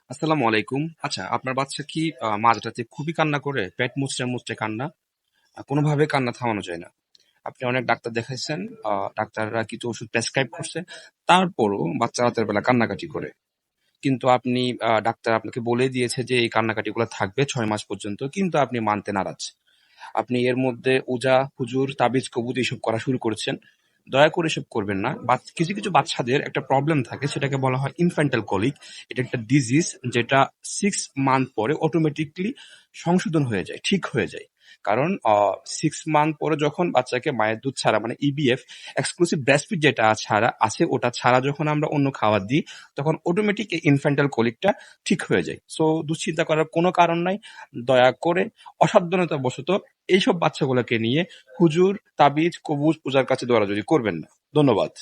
আসসালামু আলাইকুম। আচ্ছা, আপনার বাচ্চা কি মাঝরাতে খুবই কান্না করে? পেট মুচড়ে মুচড়ে কান্না? কোনোভাবে কান্না থামানো যায় না। আপনি অনেক ডাক্তার দেখাইছেন, ডাক্তাররা কিছু ওষুধ প্রেসক্রাইব করছে। তারপরও বাচ্চা রাতের বেলা কান্নাকাটি করে। কিন্তু আপনি ডাক্তার আপনাকে বলে দিয়েছে যে এই কান্নাকাটিগুলো থাকবে ৬ মাস পর্যন্ত। কিন্তু আপনি মানতে নারাজ। আপনি এর মধ্যে ওজা, হুজুর, তাবিজ, কবুজ এসব করা শুরু করেছেন। দয়া করে এসব করবেন না। কিছু কিছু বাচ্চাদের একটা প্রবলেম থাকে, সেটাকে বলা হয় ইনফ্যান্টাল কলিক। এটা একটা ডিজিজ যেটা 6 মান্থ পরে অটোমেটিকলি সংশোধন হয়ে যায়, ঠিক হয়ে যায়। কারণ 6 মান্থ পরে যখন বাচ্চাকে মায়ের দুধ ছাড়া মানে ইবিএফ, এক্সক্লুসিভ ব্রেস্টফিড যেটা ছাড়া আছে, ওটা ছাড়া যখন আমরা অন্য খাবার দিই, তখন অটোমেটিক এই ইনফ্যান্টাল কলিকটা ঠিক হয়ে যায়। সো দুশ্চিন্তা করার কোনো কারণ নাই। দয়া করে অসাবধানতা বশত এইসব বাচ্চাগুলোকে নিয়ে হুজুর, তাবিজ, কবুজ, পূজার কাছে দৌড়াদৌড়ি করবেন না। ধন্যবাদ।